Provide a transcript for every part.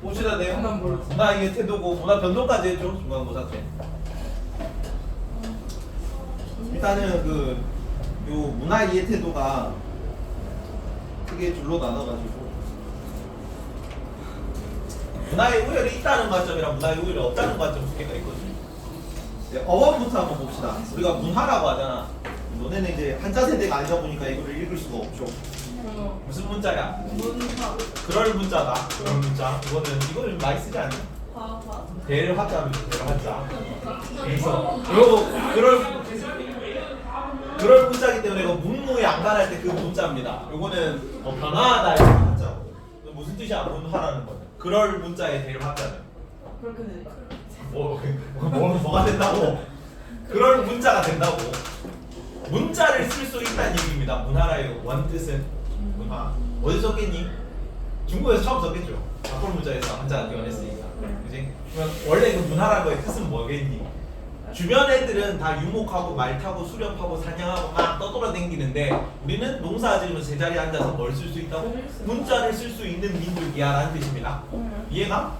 봅시다. 내용 문화 이해 태도고 문화 변동까지 했죠. 중간고사 때. 일단은 요 문화 이해 태도가 크게 둘로 나눠가지고 문화의 우열이 있다는 관점이랑 문화의 우열이 없다는 관점 두 개가 있거든요. 네, 어원부터 한번 봅시다. 우리가 문화라고 하잖아. 너네는 이제 한자 세대가 아니다 보니까 이거를 읽을 수가 없죠. 무슨 문자야? 문화. 그럴 문자다. 그럴 문자. 이거는 많이 쓰지 않냐? 대를 화자면 대를 화자. 그래서 그럴 문자이기 때문에 이거 문무에 안간할 때 그 문자입니다. 요거는 변화하다 이런 문자고. 무슨 뜻이야? 문화라는 거는. 그럴 문자에 대를 화자는. 그렇게 돼. 뭐가 된다고? 그럴 문자가 된다고. 문자를 쓸 수 있다는 얘기입니다. 문화라의 원뜻은 문화. 어디서 썼겠니? 중국에서 처음 썼겠죠. 바꿀 문자에서 한자가 변했으니까. 그지? 그러면 원래 그 문화라는 거의 뜻은 뭐겠니? 주변 애들은 다 유목하고 말 타고 수렵하고 사냥하고 막 떠돌아다니는데 우리는 농사 지으면서 제자리에 앉아서 뭘 쓸 수 있다고? 문자를 쓸 수 있는 민족이야 라는 뜻입니다. 이해가?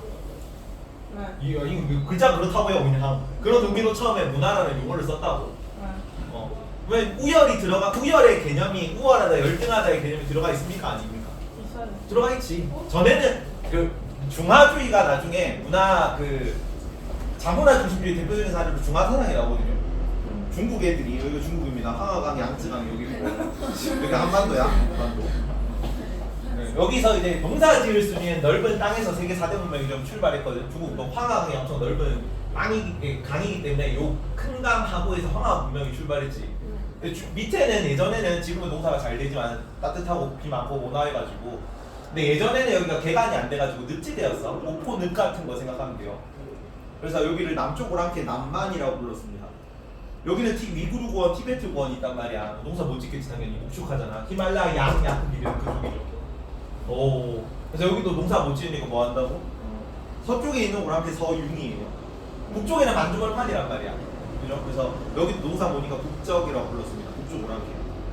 네. 이거 글자 그렇다고요 그냥. 그런 의미로 처음에 문화라는 용어를 썼다고. 왜 우열의 개념이 우월하다 열등하다의 개념이 들어가 있습니까? 아닙니까? 있어요. 들어가 있지. 전에는 중화주의가 나중에 문화 자문화 중심주의 대표적인 사례로 중화사상이라고 하거든요. 중국 애들이 여기가 중국입니다. 황하강, 양쯔강 여기 있고 여기 한반도야. 한반도. 네, 여기서 이제 농사 지을 수 있는 넓은 땅에서 세계 4대 문명이 좀 출발했거든. 중국도 황하강이 엄청 넓은 강이기 때문에 요 큰 강 하구에서 황하 문명이 출발했지. 밑에는 예전에는 지금은 농사가 잘 되지만 따뜻하고 비 많고 온화해가지고 근데 예전에는 여기가 개간이 안 돼가지고 늪지대였어. 목포 늪 같은 거 생각하면 돼요. 그래서 여기를 남쪽 오랑캐 남만이라고 불렀습니다. 여기는 위구르 구원, 티베트 구원이 있단 말이야. 농사 못 짓겠지 당연히 목축하잖아. 히말라야 양야크기는 그쪽이죠. 오. 그래서 여기도 농사 못 지으니까 뭐 한다고? 서쪽에 있는 오랑캐 서융이에요. 북쪽에는 만주벌판이란 말이야. 그죠? 그래서 여기 농사 보니까 북적이라고 불렀습니다. 북쪽 오랑캐.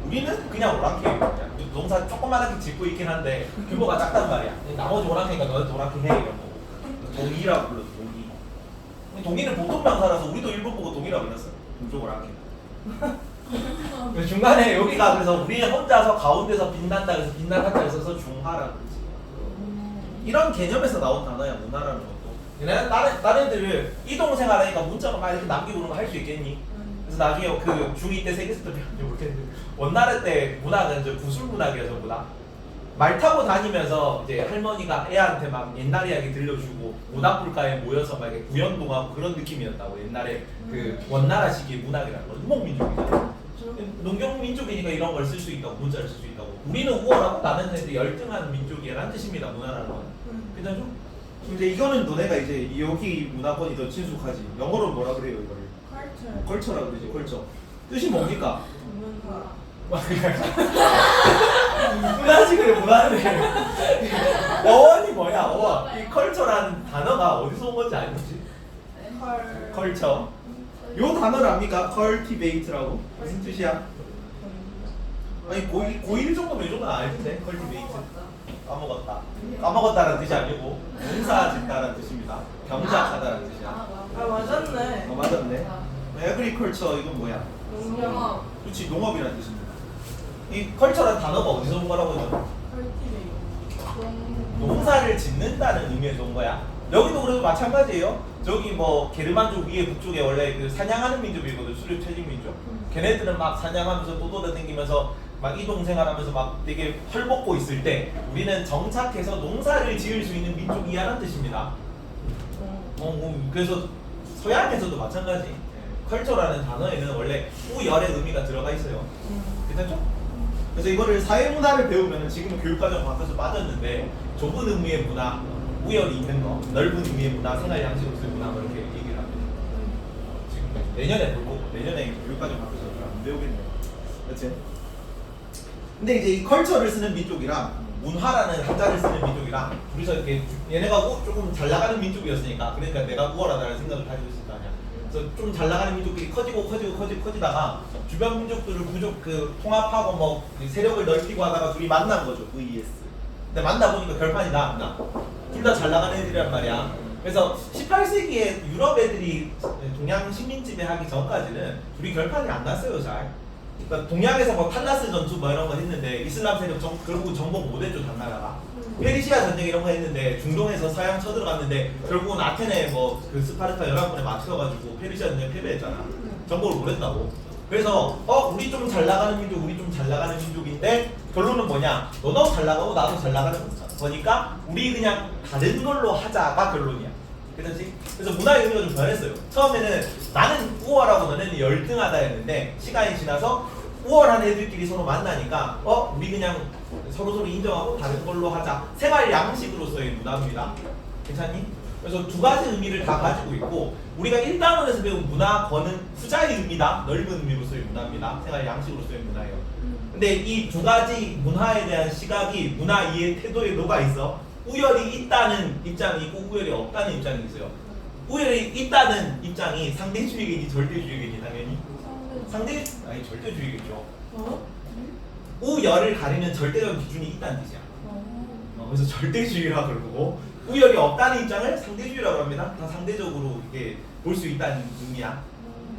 우리는 그냥 오랑캐예요. 농사 조그만하게 짓고 있긴 한데 규모가 작단 말이야. 나머지 오랑캐니까 너네도 오랑캐 해 이러고. 동이라고 불렀어. 동이. 동이는 보통 명사라서 우리도 일본 보고 동이라고 불렀어. 북쪽 오랑캐. 중간에 여기가 그래서 우리 혼자서 가운데서 빛난다 그래서 빛난 한자 있어서 중화라고 그러지. 이런 개념에서 나온 단어야 문화라는 것도. 다른 애들을 이동생활하니까 문자가 막 이렇게 남기고 그런 거 할 수 있겠니? 그래서 나중에 중2 때 세계에서 또 배웠는지 모르겠는데 원나라 때 문화는 이제 구술 문학이야 전부 다. 말 타고 다니면서 이제 할머니가 애한테 막 옛날 이야기 들려주고 모닥불가에 모여서 막 이렇게 구연동하고 그런 느낌이었다고. 옛날에 원나라 시기의 문학이라는 건 농민족이잖아. 농경 민족이니까 이런 걸 쓸 수 있다고. 문자를 쓸 수 있다고. 우리는 우월하고 나는 애들 열등한 민족이라는 뜻입니다. 문화라는 건. 괜찮죠? 근데 이거는 너네가 이제 여기 문화권이 더 친숙하지. 영어로 뭐라 그래요 이거를? 컬처라 그러지. 컬처. 뜻이 뭡니까? 문화지 그래 문화네. 어원이 뭐야 어원? 이 컬처라는 단어가 어디서 온 건지 알지? 컬처. 요 단어를 압니까? 컬티베이트라고. 무슨 뜻이야? 아니 고1 정도면 이 정도는 알텐데 컬티베이트. 까먹었다는 뜻이 아니고 농사 짓다라는 뜻입니다. 경작하다라는 뜻이야. 맞았네. 맞았네. 에그리컬처 이건 뭐야? 농업. 그렇지 농업이라는 뜻입니다. 이 컬처라는 단어가 어디서 온 거라고 해요? 농사를 짓는다는 의미에서 온 거야. 여기도 그래도 마찬가지예요. 저기 뭐 게르만족 위에 북쪽에 원래 사냥하는 민족이거든. 수렵 채집 민족. 걔네들은 막 사냥하면서 떠돌아다니면서 막 이동생활하면서 막 되게 헐벗고 있을 때 우리는 정착해서 농사를 지을 수 있는 민족이야라는 뜻입니다. 그래서 서양에서도 마찬가지. 컬처라는 단어에는 원래 우열의 의미가 들어가 있어요. 괜찮죠? 그래서 이거를 사회문화를 배우면 지금은 교육과정 바꿔서 빠졌는데 좁은 의미의 문화, 우열이 있는 거, 넓은 의미의 문화, 생활 양식으로서의 문화 뭐 이렇게 얘기를 합니다. 지금 내년에 교육과정 바꿔서 안 배우겠네요. 그렇지? 근데 이제 이 컬처를 쓰는 민족이랑 문화라는 한자를 쓰는 민족이랑 둘이서 이렇게 얘네가 조금 잘 나가는 민족이었으니까 그러니까 내가 우월하다는 생각을 가지고 있을 거 아니야. 그래서 좀 잘 나가는 민족들이 커지다가 주변 민족들을 통합하고 뭐 세력을 넓히고 하다가 둘이 만난 거죠. VS. 근데 만나 보니까 결판이 나 안 나? 둘 다 잘 나가는 애들이란 말이야. 그래서 18세기에 유럽 애들이 동양 식민 지배하기 전까지는 둘이 결판이 안 났어요, 잘. 그러니까 동양에서 뭐 탈라스 전투 뭐 이런 거 했는데 이슬람 세력 결국 정복 못했죠, 당나라가. 페르시아 전쟁 이런 거 했는데 중동에서 서양 쳐들어갔는데 결국은 아테네 뭐 그 스파르타 연합군에 맞춰가지고 페르시아 전쟁 패배했잖아. 정복을 못했다고. 그래서 우리 좀 잘 나가는 민족, 우리 좀 잘 나가는 민족인데 결론은 뭐냐? 너도 잘 나가고 나도 잘 나가는 거잖아. 그러니까 우리 그냥 다른 걸로 하자가 결론이야. 그렇지? 그래서 문화의 의미가 좀 변했어요. 처음에는 나는 우월하고 너네는 열등하다였는데 시간이 지나서 우월한 애들끼리 서로 만나니까 우리 그냥 서로 인정하고 다른 걸로 하자. 생활 양식으로서의 문화입니다. 괜찮니? 그래서 두 가지 의미를 다 가지고 있고 우리가 1단원에서 배운 문화권은 후자의 의미다. 넓은 의미로서의 문화입니다. 생활 양식으로서의 문화예요. 근데 이 두 가지 문화에 대한 시각이 문화 이해 태도에 녹아 있어. 우열이 있다는 입장이 있고 우열이 없다는 입장이 있어요. 우열이 있다는 입장이 상대주의겠니 절대주의겠니 당연히? 아니 절대주의겠죠. 우열을 가리는 절대적 기준이 있다는 뜻이야. 그래서 절대주의라 그러고 우열이 없다는 입장을 상대주의라고 합니다. 다 상대적으로 이렇게 볼 수 있다는 의미야.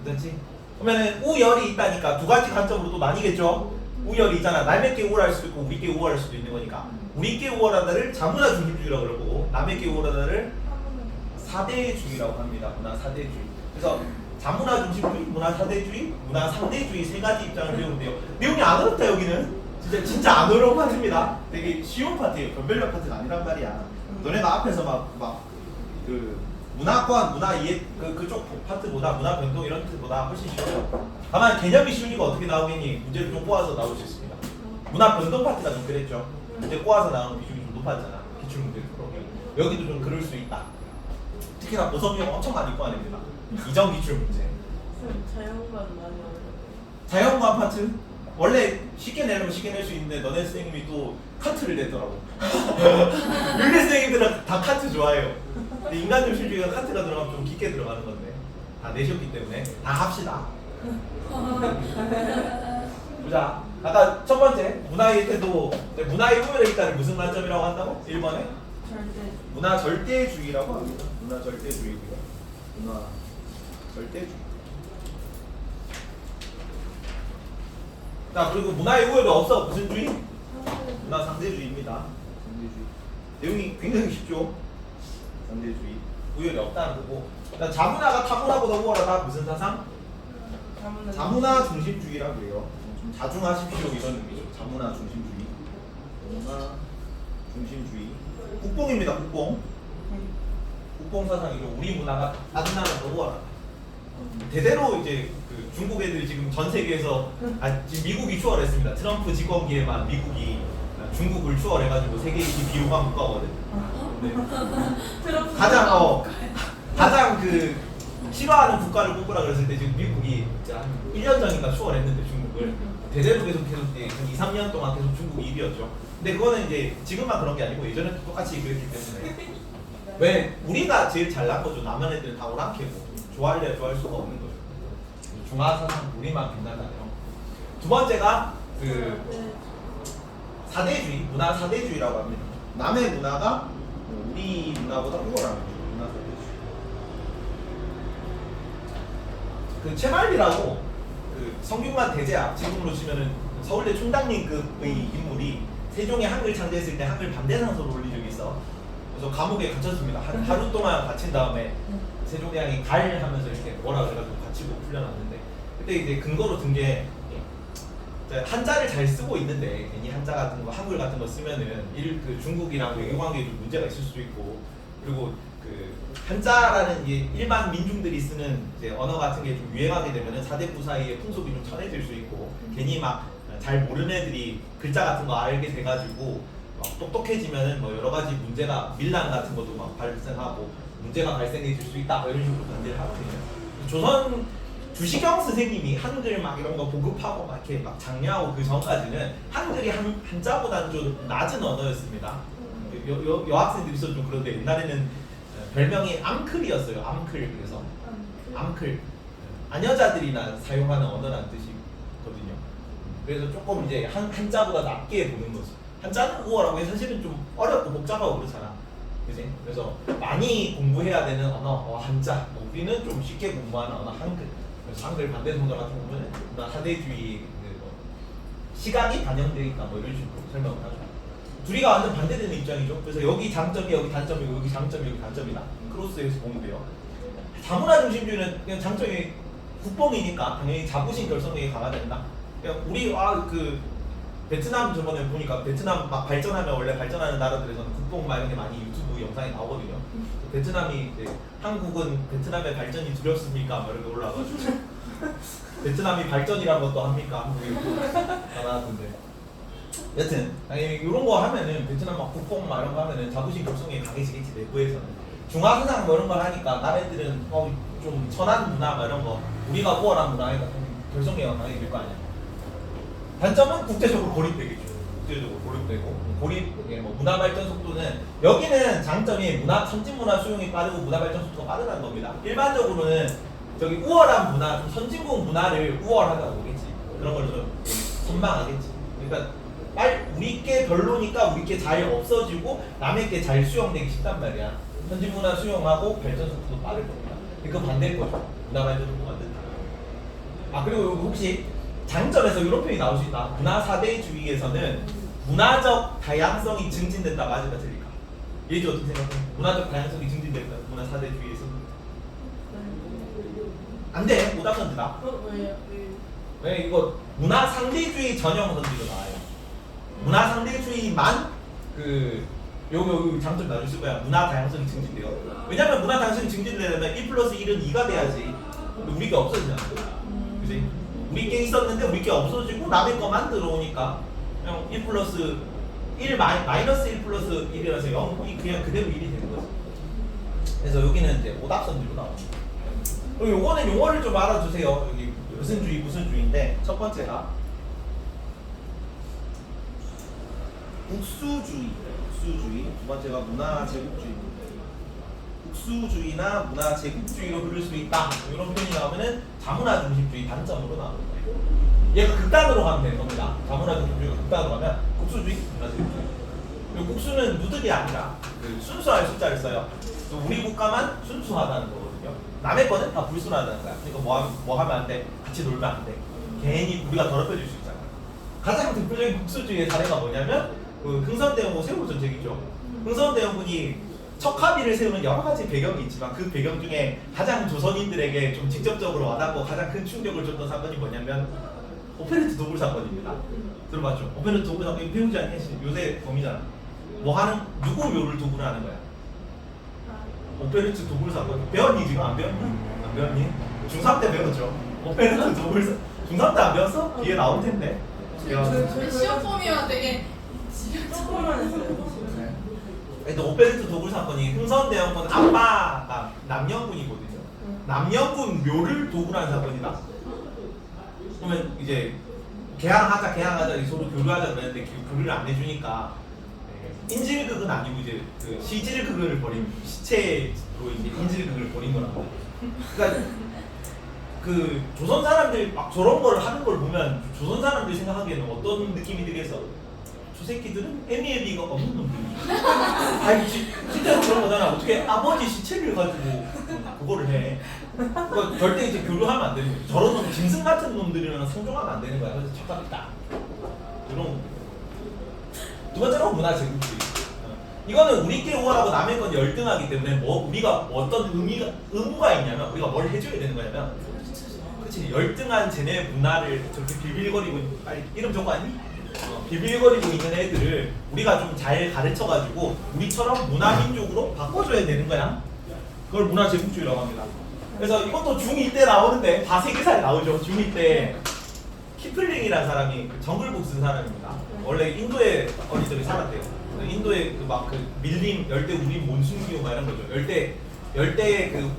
그렇지? 그러면은 우열이 있다니까 두 가지 관점으로 또 나뉘겠죠. 우열이 있잖아. 남에게 우월할 수도 있고 우리께 우월할 수도 있는 거니까. 우리께 우월하다를 자문화 중심주의라고 그러고 남에게 우월하다를 사대주의라고 합니다. 문화 사대주의. 그래서 자문화 중심주의, 문화 사대주의, 문화 상대주의 세 가지 입장을 배우는데요. 내용이 안 어렵다 여기는. 진짜 안 어려운 파트입니다. 되게 쉬운 파트예요. 변별력 파트가 아니란 말이야. 너네가 앞에서 막 그 문화권, 문화 이해 그쪽 파트보다 문화 변동 이런 파트보다 훨씬 쉬워요. 다만 개념이 쉬우니까 어떻게 나오겠니? 문제를 좀 꼬아서 나올 수 있습니다. 문화 변동 파트가 좀 그랬죠. 문제 꼬아서 나오는 비중이 좀 높았잖아. 기출 문제 풀어보면 여기도 좀 그럴 수 있다. 특히나 보성이 형 엄청 많이 꼬아냅니다. 이전 기출 문제. 자연관 많이 어려워. 자연과 파트 원래 쉽게 내려면 쉽게 낼 수 있는데 너네 선생님이 또 카트를 냈더라고. 윤리 선생님들은 다 카트 좋아해요. 근데 인간적 실주의가 카트가 들어가면 좀 깊게 들어가는 건데 다 내셨기 때문에 다 합시다. 보자. 아까 첫 번째 문화의 태도, 문화의 우열에 있다는 무슨 관점이라고 한다고? 1번에 절대. 문화 절대주의라고 합니다. 문화 절대주의고요. 문화 절대주의. 자, 그리고 문화의 우열이 없어. 무슨 주의? 문화 상대주의입니다. 상대주의. 내용이 굉장히 쉽죠? 상대주의. 우열이 없다는 거고. 자문화가 타문화보다 우월하다. 무슨 사상? 자문화 중심주의라고 해요. 좀 자중하십시오 이런 의미죠. 자문화 중심주의. 자문화 중심주의. 국뽕입니다. 국뽕. 국뽕 사상이고 우리 문화가 다른 나라보다 우월하다. 대대로 이제 그 중국 애들이 지금 전 세계에서 지금 미국이 추월했습니다. 트럼프 집권기에만 미국이 중국을 추월해가지고 세계 2위 비호감 국가거든. 네. 가장 그 싫어하는 국가를 뽑으라 그랬을 때 지금 미국이 한 1년 전인가 추월했는데 중국을 대대로 계속 2, 3년 동안 계속 중국이 1위였죠. 근데 그거는 이제 지금만 그런 게 아니고 예전에도 똑같이 그랬기 때문에 왜 우리가 제일 잘난 거죠. 남한 애들은 다 오랑캐고 좋아할래야 좋아할 수가 없는 거죠. 중화사상 우리만 빛난다네요. 두 번째가 그 사대주의, 문화 사대주의라고 합니다. 남의 문화가 우리 문화보다 우월합니다. 문화 사대주의. 그 최말리라고 그 성균관 대제학 지금으로 치면은 서울대 총장님급의 인물이 세종이 한글 창제했을 때 한글 반대상소를 올린 적이 있어. 그래서 감옥에 갇혔습니다. 하루 동안 갇힌 다음에 세종대왕이 갈 하면서 이렇게 뭐라 그래가지고 갇히고 풀려났는데 그때 이제 근거로 든 게 한자를 잘 쓰고 있는데 괜히 한자 같은 거 한글 같은 거 쓰면은 그 중국이랑 외교관계에 좀 문제가 있을 수도 있고 그리고 그 한자라는 게 일반 민중들이 쓰는 이제 언어 같은 게 좀 유행하게 되면은 사대부 사이에 풍속이 좀 천해질 수 있고 괜히 막 잘 모르는 애들이 글자 같은 거 알게 돼가지고 막 똑똑해지면은 뭐 여러 가지 문제가 밀란 같은 것도 막 발생하고 문제가 발생해질 수 있다 이런 식으로 반대를 하거든요. 조선 주시경 선생님이 한글 막 이런 거 보급하고 막 이렇게 막 장려하고 그 전까지는 한글이 한자보다는 좀 낮은 언어였습니다. 여학생들이 있어도 좀 그런데 옛날에는 별명이 암클이었어요. 암클. 그래서 암클 아녀자들이나 사용하는 언어라는 뜻이거든요. 그래서 조금 이제 한자보다 낮게 보는 거죠. 한자는 우월하고 사실은 좀 어렵고 복잡하고 그렇잖아. 그지? 그래서 많이 공부해야 되는 언어, 한자. 우리는 좀 쉽게 공부하는 언어, 한글. 그래서 한글 반대 성조 같은 경우는 문화 사대주의 시각이 반영되어 있다 뭐 이런 식으로 설명을 하죠. 둘이가 완전 반대되는 입장이죠. 그래서 여기 장점이 여기 단점이고 여기 장점이 여기 단점이다. 크로스에서 보면 돼요. 다문화 중심주의는 그냥 장점이 국뽕이니까 당연히 자부심 결성력이 강화된다. 그냥 우리 그 베트남 저번에 보니까 베트남 막 발전하면 원래 발전하는 나라들에서는 국뽕 막 이런 게 많이 유튜브 영상에 나오거든요. 베트남이 이제 한국은 베트남의 발전이 두렵습니까? 막 이렇게 올라와가지고 베트남이 발전이란 것도 합니까? 한국이 나왔는데 여튼 당연히 이런 거 하면은 베트남 막 국뽕 막 이런 거 하면은 자부심 결성이 강해지겠지 내부에서는. 중화사상 뭐 이런 걸 하니까 나라들은 좀 천한 문화 뭐 이런 거 우리가 우월한 문화니까 결성력이 강해질 거 아니야. 단점은 국제적으로 고립되겠죠. 국제적으로 고립되고 뭐 문화 발전 속도는 여기는 장점이 선진 문화 수용이 빠르고 문화 발전 속도가 빠르다는 겁니다. 일반적으로는 저기 우월한 문화, 좀 선진국 문화를 우월하다고 보겠지. 그런 걸 좀 선망하겠지. 그러니까 우리 게 별로니까 우리 게 잘 없어지고 남의 게 잘 수용되기 쉽단 말이야. 선진 문화 수용하고 발전 속도도 빠를 겁니다. 그 반대일 거죠. 문화 발전 속도가 늦다. 그리고 여기 혹시 장점에서 이런 표현이 나올 수 있다. 문화 사대주의에서는 문화적 다양성이 증진된다. 맞을까 틀릴까? 얘기 어떻게 생각해? 문화적 다양성이 증진된다. 문화 사대주의에서는 안 돼. 오답 선지다. 왜요? 왜 이거 문화 상대주의 전형 선지로 나와요. 문화 상대주의만 요 장점 나중에 쓸 거야. 문화 다양성이 증진돼요. 왜냐면 문화 다양성이 증진되려면 1+1은 2가 돼야지. 근데 우리 게 없어지잖아. 그지? 우리 게 있었는데 우리 게 없어지고 남의 거만 들어오니까 그냥 1+1 마이너스 1+1이라서 0이 그냥 그대로 1이 되는 거지. 그래서 여기는 이제 오답선지로 나옵니다. 그리고 요거는 용어를 좀 알아주세요. 여기 무슨 주의인데 첫 번째가 국수주의. 두 번째가 문화 제국주의입니다. 국수주의나 문화 제국주의로 흐를 수 있다. 이런 표현이 나오면은 자문화 중심주의 단점으로 나옵니다. 얘가 극단으로 가면 되는 겁니다. 자문화 중심주의가 극단으로 가면 국수주의, 문화 제국주의. 그리고 국수는 누득이 아니라 순수할 숫자를 써요. 우리 국가만 순수하다는 거거든요. 남의 거는 다 불순하다는 거야. 그러니까 뭐 하면 안 돼? 같이 놀면 안 돼. 괜히 우리가 더럽혀질 수 있잖아. 가장 대표적인 국수주의의 사례가 뭐냐면 흥선대원군 세월호 전쟁이죠. 흥선대원군이 척하비를 세우는 여러 가지 배경이 있지만 그 배경 중에 가장 조선인들에게 좀 직접적으로 와닿고 가장 큰 충격을 줬던 사건이 뭐냐면 오페레트 도굴 사건입니다. 들어봤죠? 오페레트 도굴 사건이 배우지 않니? 요새 범이잖아. 누구 묘를 도굴하는 거야? 오페레트 도굴 사건 배웠니 지금? 안 배웠니? 중3 때 배웠죠. 오페레트 도굴 중3 때 안 배웠어? 뒤에 나올 텐데. 저희 시험 범위와 되게 조금만 했어요. 근데 오페레트 도굴 사건이 흥선대원군 아빠가 남영군이거든요. 남영군 묘를 도굴한 사건이다. 그러면 이제 개항하자 서로 교류하자 그랬는데 교류를 안 해주니까 인질극은 아니고 이제 시질극을 벌인 시체로 이제 인질극을 벌인 거라고. 그러니까 조선 사람들 막 저런 걸 하는 걸 보면 조선 사람들이 생각하기에는 어떤 느낌이 들겠어? 저 새끼들은 애미애비가 없는 놈들이죠. 아니 진짜 그런 거잖아. 어떻게 아버지 시체를 가지고 그거를 해? 그러니까 절대 이제 교류하면 안 되는 거지. 저런 놈 짐승 같은 놈들이랑 상종하면 안 되는 거야. 그래서 착각했다. 이런. 두 번째로 문화 제국주의. 이거는 우리끼리 우월하고 남의 건 열등하기 때문에 우리가 어떤 의무가 있냐면 우리가 뭘 해줘야 되는 거냐면 그치 열등한 쟤네 문화를 저렇게 비빌거리고 빨리 이름 적고 아니? 비빌거리고 있는 애들을 우리가 좀 잘 가르쳐가지고 우리처럼 문화민족으로 바꿔줘야 되는 거야. 그걸 문화 제국주의라고 합니다. 그래서 이것도 중2 때 나오는데 다 세계사에 나오죠. 중2 때 키플링이라는 사람이 정글북 쓴 사람입니다. 원래 인도에 어린이들이 살았대요. 인도의 밀림, 열대 우림 몬순 기후 막 이런 거죠. 열대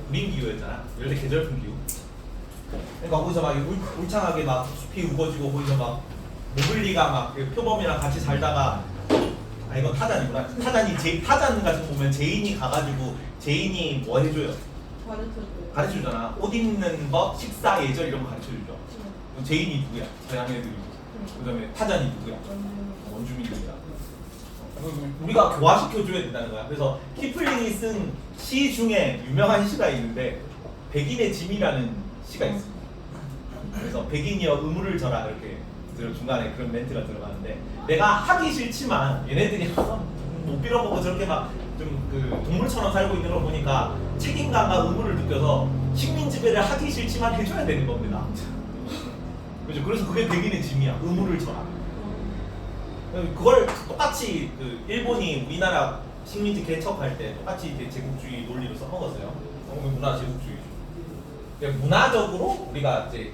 우림 기후였잖아. 열대 계절풍 기후. 그러니까 거기서 막 울창하게 막 숲이 우거지고 거기서 막 모글리가 표범이랑 같이 살다가 이건 타잔이구나. 타잔 같은 거 보면 제인이 가가지고 제인이 뭐 해줘요? 가르쳐주잖아. 옷 입는 법, 식사 예절 이런 거 가르쳐주죠. 제인이 누구야? 서양 애들이고. 그 다음에 타잔이 누구야? 원주민들이야. 우리가 교화시켜줘야 된다는 거야. 그래서 키플링이 쓴 시 중에 유명한 시가 있는데 백인의 짐이라는 시가 있습니다. 그래서 백인이여 의무를 져라 이렇게 중간에 그런 멘트가 들어가는데 내가 하기 싫지만 얘네들이 못 빌어보고 저렇게 막 좀 그 동물처럼 살고 있는 걸 보니까 책임감과 의무를 느껴서 식민 지배를 하기 싫지만 해줘야 되는 겁니다. 그죠? 그래서 그게 백인의 짐이야. 의무를 져라. 그걸 똑같이 그 일본이 우리나라 식민지 개척할 때 똑같이 이제 제국주의 논리로 써먹었어요. 문화 제국주의죠. 그러니까 문화적으로 우리가 이제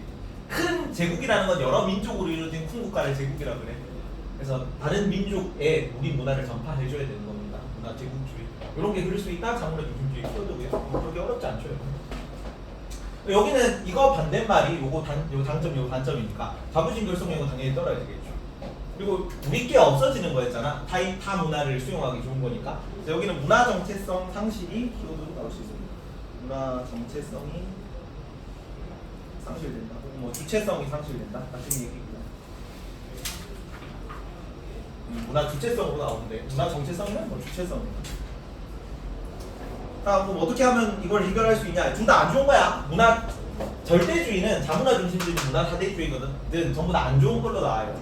큰 제국이라는 건 여러 민족으로 이루어진 큰 국가를 제국이라 그래. 그래서 다른 민족에 우리 문화를 전파해줘야 되는 겁니다. 문화 제국주의. 이런 게 그럴 수 있다. 자문의 중심주의 키워드고요. 그렇게 어렵지 않죠. 여기는 이거 반대말이 요 장점, 요 단점이니까 자부심 결속력은 당연히 떨어야 되겠죠. 그리고 우리 게 없어지는 거였잖아. 타 문화를 수용하기 좋은 거니까. 그래서 여기는 문화 정체성 상실이 키워드로 나올 수 있습니다. 문화 정체성이 상실된다. 혹은 뭐 주체성이 상실된다. 같은 얘기입니다. 문화 주체성으로 나오는데 문화 정체성은 뭐 주체성입니다. 자, 그럼 어떻게 하면 이걸 해결할 수 있냐? 둘 다 안 좋은 거야. 문화 절대주의는 자문화 중심주의, 문화 사대주의거든. 전부 다 안 좋은 걸로 나와요.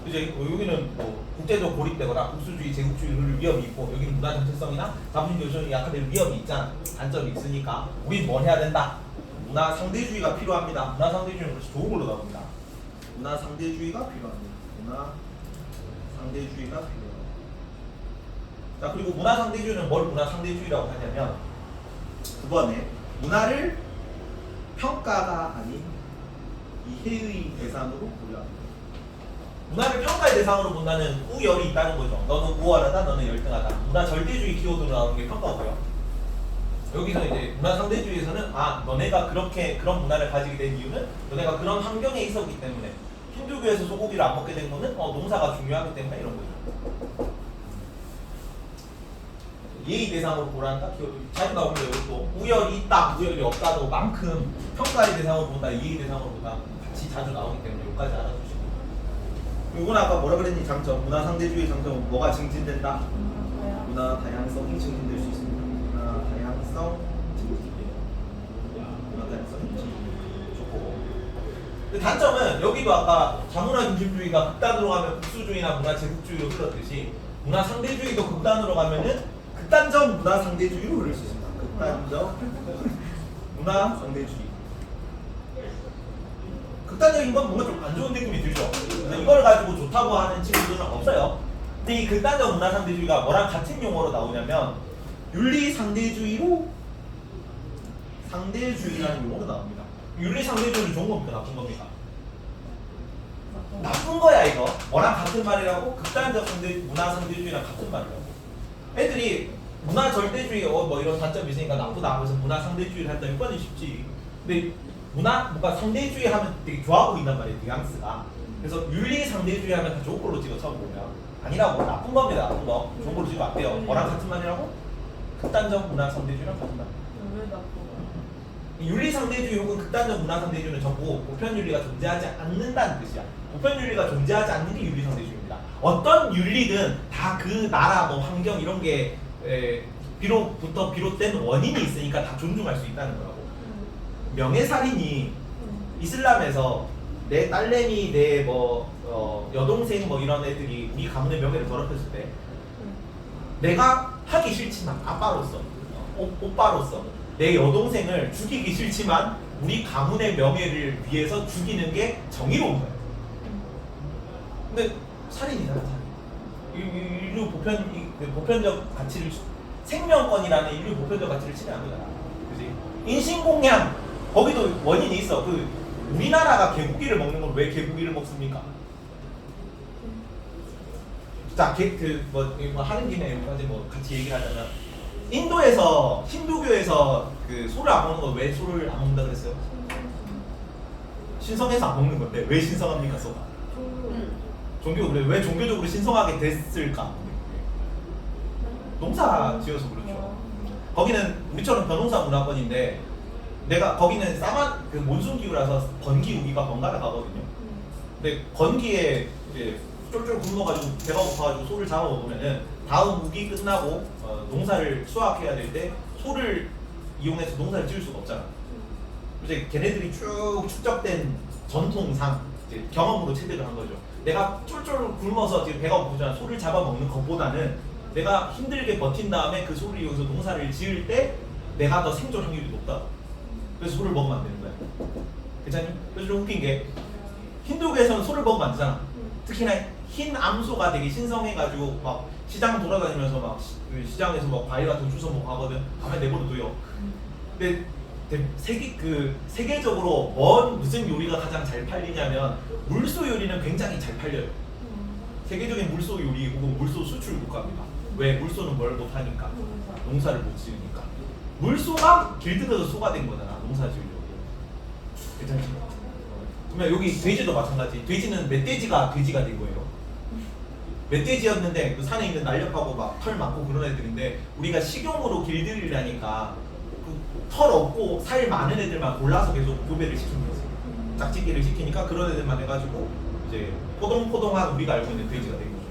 그죠? 여기는 뭐 국제적 고립되거나 국수주의, 제국주의 흐를 위험이 있고 여기는 문화 정체성이나 자부심 결속이 약화될 위험이 있잖아. 단점이 있으니까 우린 뭘 해야 된다? 문화 상대주의가 필요합니다. 문화 상대주의는 그렇지 좋은 걸로 나옵니다. 문화 상대주의가 필요합니다. 문화 상대주의가 필요합니다. 자, 그리고 문화 상대주의는 뭘 문화 상대주의라고 하냐면 9번에 문화를 평가가 아닌 이해의 대상으로 고려합니다. 문화를 평가의 대상으로 본다는 우열이 있다는 거죠. 너는 우월하다, 너는 열등하다. 문화 절대주의 키워드로 나오는 게 평가고요. 여기서 이제 문화 상대주의에서는 너네가 그런 문화를 가지게 된 이유는 너네가 그런 환경에 있었기 때문에 힌두교에서 소고기를 안 먹게 된 거는 농사가 중요하기 때문에 이런 거죠. 예의 대상으로 보라니까 자주 나오는데 이것도 우열이 있다, 우열이 없다도 만큼 평가의 대상으로 본다, 예의 대상으로 본다 같이 자주 나오기 때문에 여기까지 알아두시고. 이거는 아까 뭐라 그랬니? 장점, 문화 상대주의 장점은 뭐가 증진된다? 문화 다양성이 증진될 수 있습니다. 문화 다양성 증진돼요. 문화 다양성 증진 좋고. 근데 단점은 여기도 아까 자문화 중심주의가 극단으로 가면 국수주의나 문화 제국주의로 흘렀듯이 문화 상대주의도 극단으로 가면은 극단적 문화 상대주의로 흐를 수 있습니다. 극단적 문화 상대주의. 극단적인 건 뭔가 좀 안 좋은 느낌이 들죠. 이걸 가지고 좋다고 하는 친구들은 없어요. 근데 이 극단적 문화 상대주의가 뭐랑 같은 용어로 나오냐면 윤리 상대주의로 상대주의라는 용어로 나옵니다. 윤리 상대주의는 좋은 겁니까? 나쁜 겁니까? 나쁜 거야 이거. 뭐랑 같은 말이라고? 극단적 문화 상대주의랑 같은 말이라고. 애들이 문화 절대주의 뭐 이런 단점이 있으니까 나쁘다 하면서 문화 상대주의를 한다. 이거는 쉽지. 근데 뭔가 상대주의 하면 되게 좋아 보인단 말이에요. 뉘앙스가. 그래서 윤리 상대주의 하면 다 좋은 걸로 찍어 처음 보면 아니라고. 나쁜 겁니다. 나쁜 거. 좋은 걸로 찍으면 안 돼요. 뭐랑 같은 말이라고? 극단적 문화 상대주의랑 같은 말. 왜 나쁜 윤리 상대주의 혹은 극단적 문화 상대주의는 전부 보편윤리가 존재하지 않는다는 뜻이야. 보편윤리가 존재하지 않는 게 윤리 상대주의입니다. 어떤 윤리든 다 그 나라 뭐 환경 이런 게 비로부터 비롯된 원인이 있으니까 다 존중할 수 있다는 거라고. 명예살인이 이슬람에서 내 딸내미, 내 여동생 뭐 이런 애들이 우리 가문의 명예를 더럽혔을 때 내가 하기 싫지만 아빠로서 오빠로서 내 여동생을 죽이기 싫지만 우리 가문의 명예를 위해서 죽이는 게 정의로운 거예요. 근데 살인이잖아, 살인. 인류 보편적 가치를 생명권이라는 인류 보편적 가치를 침해한 거잖아. 그지? 인신공양 거기도 원인이 있어. 우리나라가 개고기를 먹는 건 왜 개고기를 먹습니까? 자, 뭐 하는 김에 여기까지 뭐 같이 얘기를 하자면 인도에서 힌두교에서 소를 안 먹는 건 왜 소를 안 먹는다 그랬어요? 신성해서 안 먹는 건데 왜 신성합니까, 소가? 종교 왜 종교적으로 신성하게 됐을까? 농사 지어서 그렇죠. 거기는 우리처럼 벼농사 문화권인데 거기는 몬순 기후라서 건기 우기가 번갈아 가거든요. 근데 건기에 이제 쫄쫄 굶어가지고 배가 고파가지고 소를 잡아 먹으면은 다음 우기 끝나고 농사를 수확해야 될 때 소를 이용해서 농사를 지을 수가 없잖아. 이제 걔네들이 쭉 축적된 전통상 이제 경험으로 체득을 한 거죠. 내가 쫄쫄 굶어서 지금 배가 고프잖아. 소를 잡아먹는 것보다는 내가 힘들게 버틴 다음에 그 소를 이용해서 농사를 지을 때 내가 더 생존 확률이 높다. 그래서 소를 먹으면 안 되는 거야. 괜찮니? 그래서 좀 웃긴 게 힌두교에서는 소를 먹으면 안 되잖아. 특히나 흰 암소가 되게 신성해가지고 막 시장 돌아다니면서 막 시장에서 막 과일 같은 거 주워 먹고 하거든. 가만히 내버려둬요. 근데 세계적으로 무슨 요리가 가장 잘 팔리냐면 물소 요리는 굉장히 잘 팔려요. 세계적인 물소 요리 혹은 물소 수출 국가입니다. 왜? 물소는 뭘 못하니까. 농사를 못 지으니까. 물소가 길들여서 소가 된 거잖아. 농사 지으려고. 괜찮지? 그러면 여기 돼지도 마찬가지. 돼지는 멧돼지가 돼지가 된 거예요. 멧돼지였는데 그 산에 있는 날렵하고 막 털 많고 그런 애들인데 우리가 식용으로 길들이려니까 그 털 없고 살 많은 애들만 골라서 계속 교배를 시킨 거지. 짝짓기를 시키니까 그런 애들만 해가지고 이제 포동포동한 우리가 알고 있는 돼지가 된 거죠.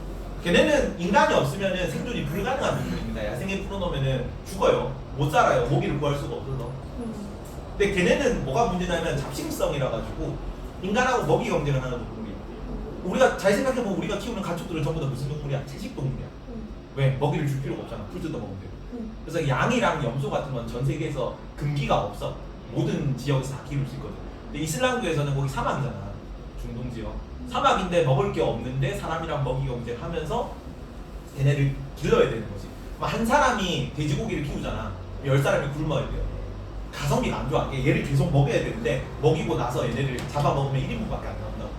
걔네는 인간이 없으면은 생존이 불가능한 동물입니다. 야생에 풀어놓으면은 죽어요. 못 살아요. 모기를 구할 수가 없어서. 근데 걔네는 뭐가 문제냐면 잡식성이라 가지고 인간하고 먹이 경쟁을 하는 동물이에요. 우리가 잘 생각해보면 우리가 키우는 가축들은 전부 다 무슨 동물이야? 채식 동물이야. 왜? 먹이를 줄 필요가 없잖아. 풀 뜯어 먹으면 돼. 그래서 양이랑 염소 같은 건 전 세계에서 금기가 없어. 모든 지역에서 다 키울 수 있거든. 근데 이슬람교에서는 거기 사막이잖아. 중동 지역. 사막인데 먹을 게 없는데 사람이랑 먹이 경쟁하면서 얘네를 길러야 되는 거지. 한 사람이 돼지고기를 키우잖아. 10사람이 굶어야 돼요. 가성비가 안 좋아. 얘를 계속 먹여야 되는데 먹이고 나서 얘네를 잡아먹으면 1인분밖에 안 나온다고.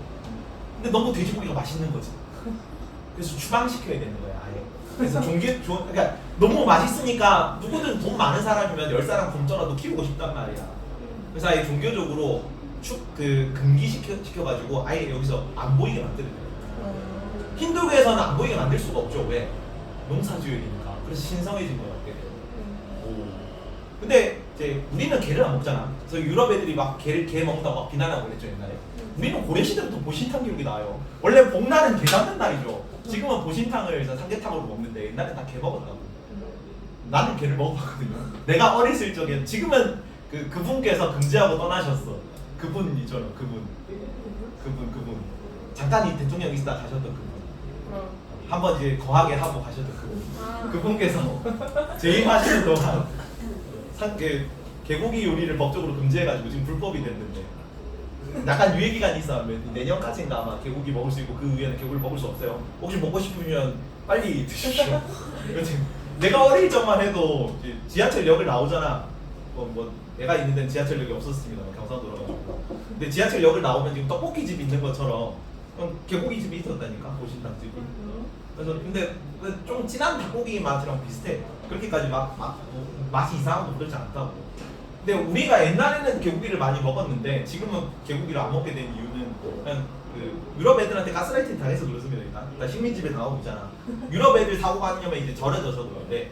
근데 너무 돼지고기가 맛있는 거지. 그래서 추방시켜야 되는 거야, 아예. 그래서 그러니까 너무 맛있으니까 누구든 돈 많은 사람이면 10사람 굶더라도 키우고 싶단 말이야. 그래서 아예 종교적으로 금기시켜가지고 아예 여기서 안 보이게 만드는 거야. 힌두교에서는 안 보이게 만들 수가 없죠. 왜? 농사지으니까. 그래서 신성해진 거야. 근데 이제 우리는 게를 안 먹잖아. 그래서 유럽 애들이 막 게 먹는다고 막 비난하고 그랬죠 옛날에. 우리는 고려시대부터 보신탕 기록이 나와요. 원래 복날은 게 잡는 날이죠. 지금은 보신탕을 삼계탕으로 먹는데 옛날엔 다 게 먹었다고. 나는 게를 먹어봤거든요. 내가 어렸을 적엔 지금은 그분께서 금지하고 떠나셨어. 그분이죠, 그분. 잠깐 이 대통령 있다 가셨던 그분. 한번 이제 거하게 하고 가셨던 그분. 그분께서 재임하시는 동안 개고기 요리를 법적으로 금지해가지고 지금 불법이 됐는데 약간 유예 기간이 있어. 내년까지인가 아마 개고기 먹을 수 있고 그 위에는 개고기를 먹을 수 없어요. 혹시 먹고 싶으면 빨리 드십시오. 내가 어릴 적만 해도 지하철역을 나오잖아. 내가 있는 데는 지하철역이 없었습니다. 경상도라가지고. 근데 지하철역을 나오면 지금 떡볶이집 있는 것처럼 개고기집이 있었다니까. 보신탕집이. 그래서 근데 좀 진한 닭고기 맛이랑 비슷해. 그렇게까지 맛이 이상하고 그렇지 않다고. 근데 우리가 옛날에는 개고기를 많이 먹었는데 지금은 개고기를 안 먹게 된 이유는 그냥 유럽 애들한테 가스라이팅 당해서 그렇습니다. 일단 식민지배 나오고 있잖아. 유럽 애들 사고 가냐면 이제 절여져서 그런데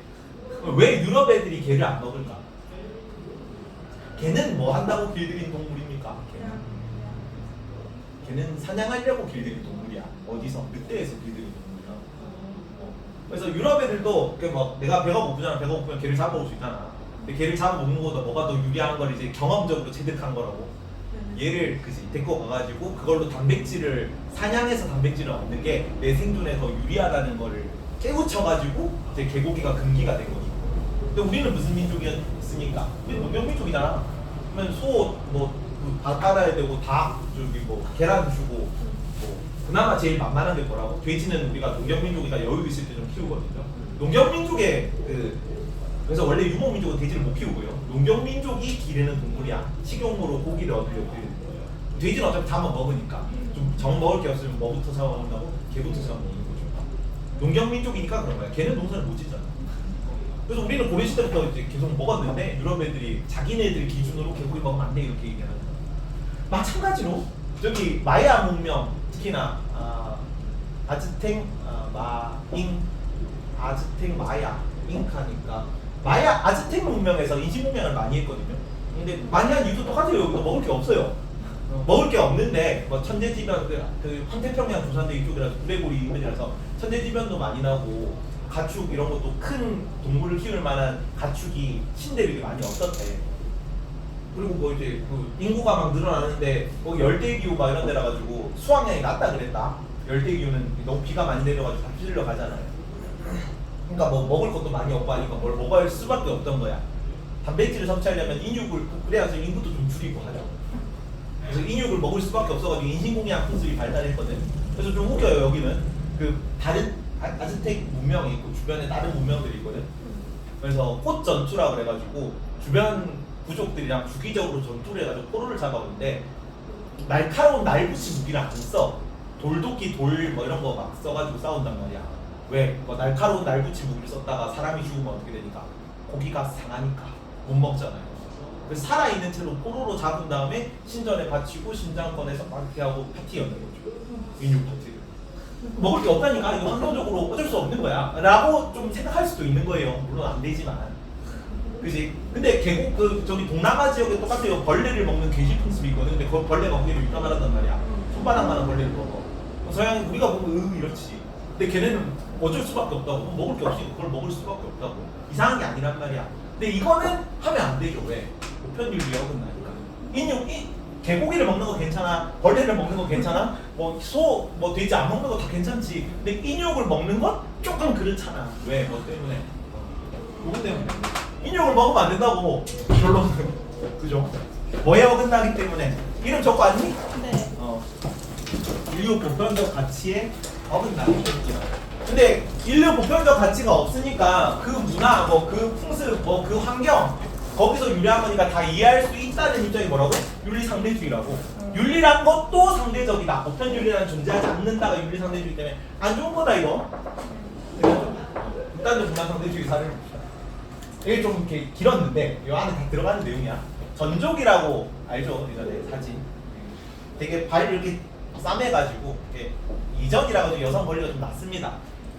왜 유럽 애들이 개를 안 먹을까? 개는 뭐 한다고 길들인 동물입니까? 걔는 사냥하려고 길들인 동물이야. 어디서? 늑대에서 길들인 동물이야. 그래서 유럽 애들도 막 내가 배가 고프잖아. 배가 고프면 개를 잡아올 수 있잖아. 근데 걔를 잡아먹는 것보다 뭐가 더 유리한 걸 이제 경험적으로 체득한 거라고. 얘를 데리고 가가지고 그걸로 단백질을 사냥해서 단백질을 얻는 게 내 생존에 더 유리하다는 거를 깨우쳐가지고 이제 개고기가 금기가 된 거죠. 근데 우리는 무슨 민족이었으니까? 우리 농경민족이잖아. 그러면 밥 깔아야 되고 닭 계란 주고 그나마 제일 만만한 게 뭐라고? 돼지는 우리가 농경민족이니까 여유 있을 때 좀 키우거든요. 농경민족의 그래서 원래 유목민족은 돼지를 못 키우고요. 농경민족이 기르는 동물이야. 식용으로 고기를 얻으려고 기르는 거예요. 돼지는 어차피 잡아 먹으니까 좀 정 먹을 게 없으면 뭐부터 잡아 먹는다고? 개부터 잡아 먹는 거죠. 농경민족이니까 그런 거야. 걔는 농사를 못 짓잖아. 그래서 우리는 고려시대부터 이제 계속 먹었는데 유럽 애들이 자기네들 기준으로 개고기 먹으면 안 돼 이렇게 얘기하는 거야. 마찬가지로 저기 마야 문명 특히나 아즈텍 아즈텍 마야 잉카니까 아즈텍 문명에서 인식 문명을 많이 했거든요. 근데 많이 한 이유도 똑같아요. 여기도 먹을 게 없어요. 먹을 게 없는데 뭐 천재지변 그 황태평양 조산대 이쪽이라서 구례고리 이면이라서 천재지변도 많이 나고 가축 이런 것도 큰 동물을 키울 만한 가축이 신대륙에 많이 없었대. 그리고 뭐 이제 그 인구가 막 늘어나는데 거기 열대기후 막 이런 데라 가지고 수확량이 낮다 그랬다. 열대기후는 너무 비가 많이 내려가지고 다 휘질러 가잖아요. 그러니까 뭐 먹을 것도 많이 없고 하니까 뭘 먹을 수밖에 없던 거야. 단백질을 섭취하려면 인육을 그래야지 인구도 좀 줄이고 하죠. 그래서 인육을 먹을 수밖에 없어가지고 인신공양 기술이 발달했거든. 그래서 좀 웃겨요. 여기는 그 다른 아즈텍 문명이 있고 주변에 다른 문명들이 있거든. 그래서 꽃 전투라 그래가지고 주변 부족들이랑 주기적으로 전투를 해가지고 포로를 잡아오는데 날카로운 날붙이 무기를 안 써. 돌도끼 돌 뭐 이런 거 막 써가지고 싸운단 말이야. 왜? 뭐 날카로운 날붙이 무기를 썼다가 사람이 죽으면 어떻게 되니까? 고기가 상하니까 못 먹잖아요. 그래서 살아있는 채로 포로로 잡은 다음에 신전에 바치고 신장 꺼내서 막 이렇게 하고 파티 여는 거죠. 인육 파티를. 먹을 게 없다니까 이거 환경적으로 어쩔 수 없는 거야 라고 좀 생각할 수도 있는 거예요. 물론 안 되지만 그지? 근데 계곡 그 저기 동남아 지역에 똑같아요. 벌레를 먹는 괴식 풍습이 있거든. 근데 그 벌레가 거기를 유명하단 말이야. 손바닥만한 벌레를 먹어. 서양 우리가 보면 이렇지. 근데 걔네는 어쩔 수밖에 없다고. 먹을 게 없으니까 그걸 먹을 수밖에 없다고. 이상한 게 아니란 말이야. 근데 이거는 하면 안 되죠. 왜? 보편인류에 어긋나니까. 인육 개고기를 먹는 거 괜찮아. 벌레를 먹는 거 괜찮아. 뭐 소, 뭐 돼지 안 먹는 거 다 괜찮지. 근데 인육을 먹는 건 조금 그렇잖아. 왜? 뭐 때문에? 그거 때문에. 인육을 먹으면 안 된다고. 결론은. 그죠? 뭐에 어긋나기 때문에. 이름 적고 왔니? 네. 인류 보편적 가치에 어긋나기 때문이야. 근데 인류 보편적 가치가 없으니까 그 문화, 뭐 그 풍습, 뭐 그 환경 거기서 유리한 거니까 다 이해할 수 있다는 입장이 뭐라고? 윤리상대주의라고. 윤리란 것도 상대적이다. 보편윤리라는 존재하지 않는다가 윤리상대주의 때문에 안 좋은 거다 이거. 일단은 문화상대주의 사례를 봅시다. 이게 좀 이렇게 길었는데 이 안에 다 들어가는 내용이야. 전족이라고 알죠? 예전에 사진. 되게 발 이렇게 싸매가지고 이렇게 이전이라고 해도 여성 권리가 좀 낮습니다.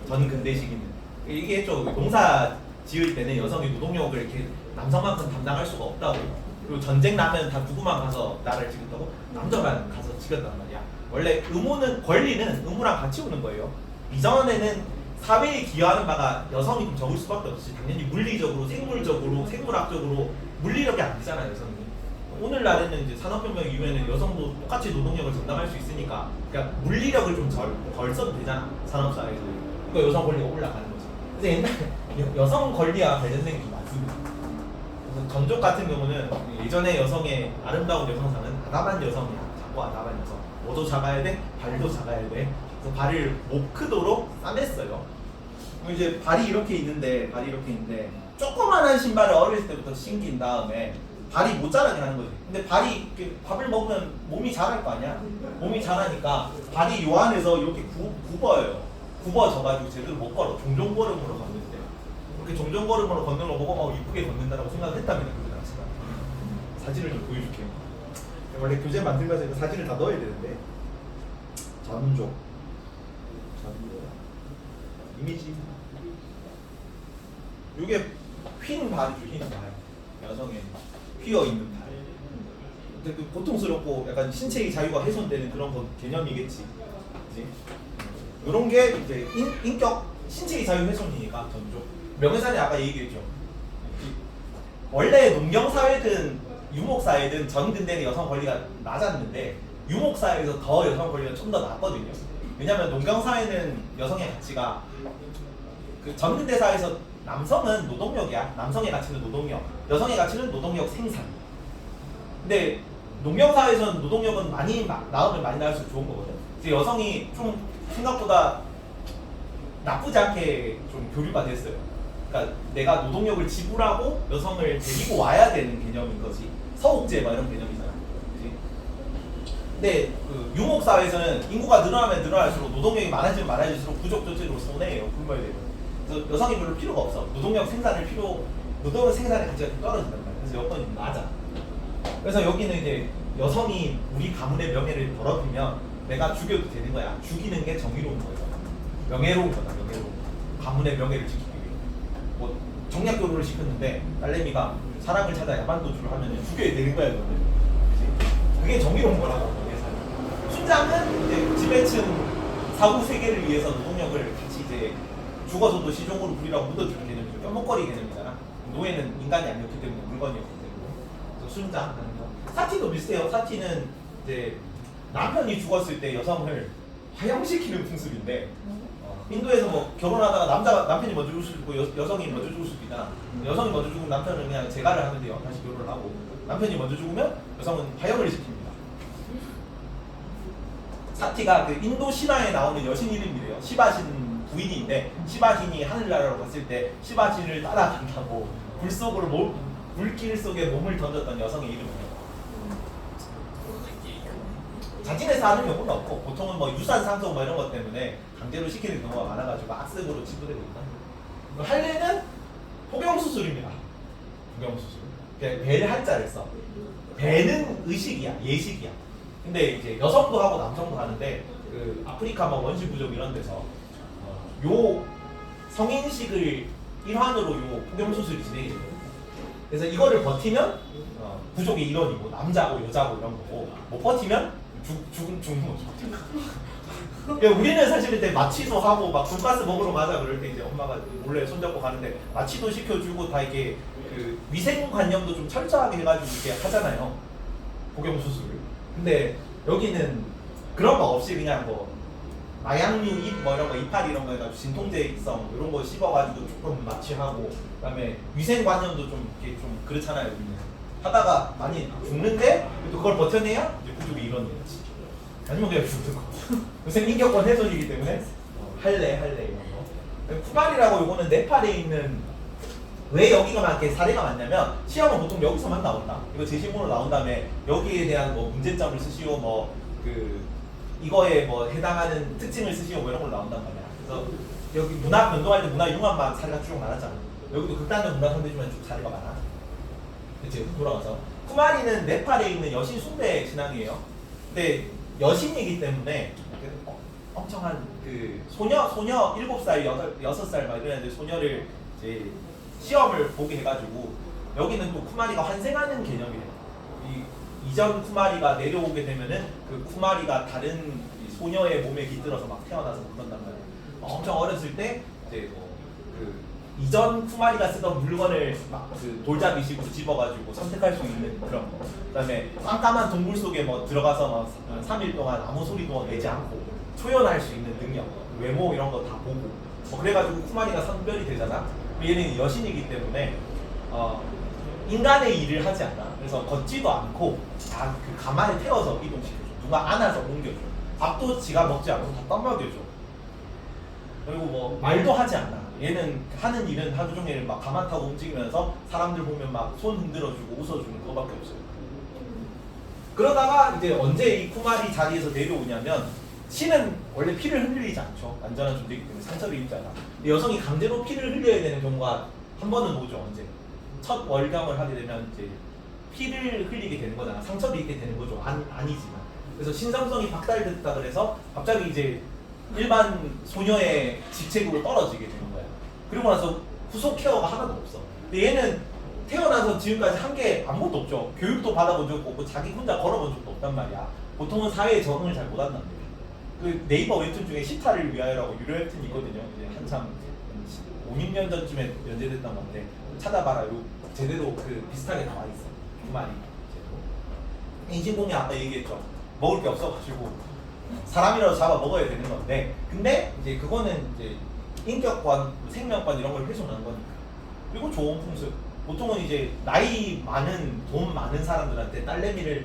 전 근대시기는 이게 좀 농사 지을 때는 여성이 노동력을 이렇게 남성만큼 담당할 수가 없다고. 그리고 전쟁 나면 다 누구만 가서 나라를 지켰다고? 남자만 가서 지켰단 말이야. 원래 의무는 권리는 의무랑 같이 오는 거예요. 이전에는 사회에 기여하는 바가 여성이 좀 적을 수밖에 없지. 당연히 물리적으로, 생물적으로, 생물학적으로 물리력이 안 되잖아요, 여성이. 오늘날에는 이제 산업혁명 이후에는 여성도 똑같이 노동력을 전담할 수 있으니까, 그러니까 물리력을 좀 덜 써도 되잖아, 산업사회에서. 그러니까 여성 권리가 올라가는 거지. 근데 옛날에 여성 권리와 관련된 게 좀 많습니다. 그래서 전족 같은 경우는 예전에 여성의 아름다운 여성상은 아담한 여성이야. 작고 아담한 여성. 뭐도 작아야 돼, 발도 작아야 돼. 그래서 발을 못 크도록 싸맸어요. 그럼 이제 발이 이렇게 있는데 조그만한 신발을 어릴 때부터 신긴 다음에 발이 못 자라게 하는 거지. 근데 발이 이렇게 밥을 먹으면 몸이 자랄 거 아니야. 몸이 자라니까 발이 요 안에서 이렇게 굽어요. 굽어져가지고 제대로 못 걸어. 종종걸음으로 걷는데 그렇게 종종걸음으로 걷는 거 보고 이쁘게 걷는다라고 생각을 했답니다. 그 당시가. 사진을 좀 보여줄게요. 원래 교재 만들면서 이거 사진을 다 넣어야 되는데 전족 이미지. 이게 휜 발이죠. 휜 발. 여성의 휘어 있는 발. 근데 그 고통스럽고 약간 신체의 자유가 훼손되는 그런 거 개념이겠지. 그지? 이런 게 이제 인격 신체의 자유 훼손이니까 전족. 명예살인 아까 얘기했죠. 원래 농경 사회든 유목 사회든 전 근대는 여성 권리가 낮았는데 유목 사회에서 더 여성 권리가 좀 더 낮거든요. 왜냐하면 농경 사회는 여성의 가치가 그 전 근대 사회에서 남성은 노동력이야. 남성의 가치는 노동력, 여성의 가치는 노동력 생산. 근데 농경 사회에서는 노동력은 많이 나오면 많이 나올수록 좋은 거거든. 그래서 여성이 좀 생각보다 나쁘지 않게 좀 교류가 됐어요. 그러니까 내가 노동력을 지불하고 여성을 데리고 와야 되는 개념인 거지. 서옥제 막 이런 개념이잖아. 그치? 근데 그 유목 사회에서는 인구가 늘어나면 늘어날수록 노동력이 많아지면 많아질수록 부족 조직으로 손해예요. 굶어야 되고. 그래서 여성이 별로 필요가 없어. 노동력 생산의 가치가 좀 떨어진단 말이야. 그래서 여건이 낮아. 그래서 여기는 이제 여성이 우리 가문의 명예를 더럽히면 내가 죽여도 되는 거야. 죽이는 게 정의로운 거예요. 명예로운 거다. 명예로운 거. 가문의 명예를 지키기 위해. 뭐 정략 결혼을 시켰는데 딸내미가 사랑을 찾아 야반도주를 하면 죽여야 되는 거야. 그러면. 그게 정의로운 거라고 예산이. 순장은 이제 지배층 사후 세계를 위해서 노동력을 같이 이제 죽어서도 시종으로 부리라고 묻어주는 개념이죠. 껴먹거리 개념이잖아. 노예는 인간이 아니었기 때문에 물건이었기 때문에. 그래서 순장하는 거. 사티도 비슷해요. 사티는 이제 남편이 죽었을 때 여성을 화형시키는 풍습인데 인도에서 뭐 결혼하다가 남편이 먼저 죽을 수도 있고 여성이 먼저 죽을 수도 있잖아. 여성이 먼저 죽으면 남편은 그냥 재가를 하면 돼요. 다시 결혼을 하고. 남편이 먼저 죽으면 여성은 화형을 시킵니다. 사티가 그 인도 신화에 나오는 여신 이름이래요. 시바신 부인인데 시바신이 하늘나라로 갔을 때 시바신을 따라간다고 불길 속에 몸을 던졌던 여성의 이름이에요. 자진해서 하는 경우는 없고 보통은 뭐 유산 상속 뭐 이런 것 때문에 강제로 시키는 경우가 많아가지고 악습으로 치부되고 있다. 할례는 포경수술입니다. 포경수술. 배를 한자를 써. 배는 의식이야, 예식이야. 근데 이제 여성도 하고 남성도 하는데 그 아프리카 뭐 원시 부족 이런 데서 요 성인식을 일환으로 요 포경수술이 진행이 되거든요. 그래서 이거를 버티면 부족의 일원이고 남자고 여자고 이런 거고 못 버티면 죽는 거죠. 그러니까 우리는 사실 그때 마취도 하고 막 돈가스 먹으러 가자 그럴 때 이제 엄마가 몰래 손잡고 가는데 마취도 시켜주고 다 이게 그 위생관념도 좀 철저하게 해가지고 이렇게 하잖아요. 복용수술을. 근데 여기는 그런 거 없이 그냥 뭐 마약류 잎 뭐 이런 거 이파리 이런 거 해가지고 진통제성 이런 거 씹어가지고 조금 마취하고 그다음에 위생관념도 좀 이렇게 좀 그렇잖아요. 우리는. 하다가 많이 죽는데 또 그걸 버텨내야 이제 부족이 일어나지. 아니면 그냥 죽는 거. 생민격권 훼손이기 때문에 할래 이런 거. 쿠말이라고 요거는 네팔에 있는 왜 여기가 이렇게 사례가 많냐면 시험은 보통 여기서만 나온다. 이거 제시문으로 나온 다음에 여기에 대한 뭐 문제점을 쓰시오 뭐 그 이거에 뭐 해당하는 특징을 쓰시오 뭐 이런 걸로 나온단 말이야. 그래서 여기 문화 변동할 때 문화 융합만 사례가 쭉 나왔잖아. 여기도 극단적 문화 상대주만 쭉 사례가 많아. 그치? 돌아가서 쿠마리는 네팔에 있는 여신 숭배 신앙이에요. 근데 여신이기 때문에 엄청 한 그 소녀 7살, 6살 막 이런 애들 소녀를 이제 시험을 보게 해가지고 여기는 또 쿠마리가 환생하는 개념이래요. 이전 쿠마리가 내려오게 되면은 그 쿠마리가 다른 소녀의 몸에 깃들어서 막 태어나서 그런단 말이에요. 엄청 어렸을 때 이제 그 이전 쿠마리가 쓰던 물건을 막 그 돌잡이식으로 집어가지고 선택할 수 있는 그런 거. 그다음에 깜깜한 동굴 속에 뭐 들어가서 막 3일 동안 아무 소리도 내지 않고 초연할 수 있는 능력, 외모 이런 거 다 보고. 뭐 그래가지고 쿠마리가 선별이 되잖아. 얘는 여신이기 때문에 인간의 일을 하지 않아. 그래서 걷지도 않고 다 그 가만히 태워서 이동시켜줘. 누가 안아서 옮겨줘. 밥도 지가 먹지 않고 다 떠먹여줘. 그리고 뭐 말도 하지 않아. 얘는 하는 일은 하루 종일 막 가만 타고 움직이면서 사람들 보면 막 손 흔들어주고 웃어주는 그거밖에 없어요. 그러다가 이제 언제 이 쿠마리 자리에서 내려오냐면 신은 원래 피를 흘리지 않죠. 안전한 존재이기 때문에 상처를 입잖아. 근데 여성이 강제로 피를 흘려야 되는 경우가 한 번은 오죠. 언제? 첫 월경을 하게 되면 이제 피를 흘리게 되는 거잖아. 상처를 입게 되는 거죠. 아니지만. 그래서 신성성이 박탈됐다 그래서 갑자기 이제 일반 소녀의 직책으로 떨어지게 되는 거야. 그리고 나서 후속 케어가 하나도 없어. 근데 얘는 태어나서 지금까지 한 게 아무것도 없죠. 교육도 받아본 적도 없고 자기 혼자 걸어본 적도 없단 말이야. 보통은 사회에 적응을 잘 못한단 말이야. 그 네이버 웹툰 중에 시타를 위하여라고 유료 웹툰이 있거든요. 이제 한참 5, 6년 전쯤에 연재됐던 건데 찾아봐라. 요 제대로 그 비슷하게 나와 있어. 정말 인신공이 아까 얘기했죠. 먹을 게 없어가지고 사람이라도 잡아 먹어야 되는 건데, 근데 이제 그거는 이제 인격권, 생명권 이런 걸 훼손한 거니까. 그리고 좋은 풍습. 보통은 이제 나이 많은, 돈 많은 사람들한테 딸내미를